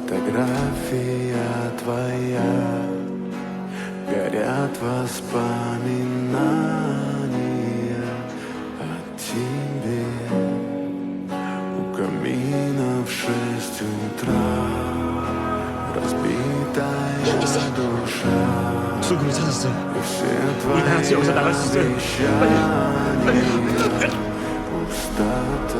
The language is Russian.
Фотография твоя, горят воспоминания о тебе. У камина в 6 утра разбитая душа. 수근이 찾았어요. И все 우리 다 같이 твои 여기서 나갈 수 있어요. обещания пустота.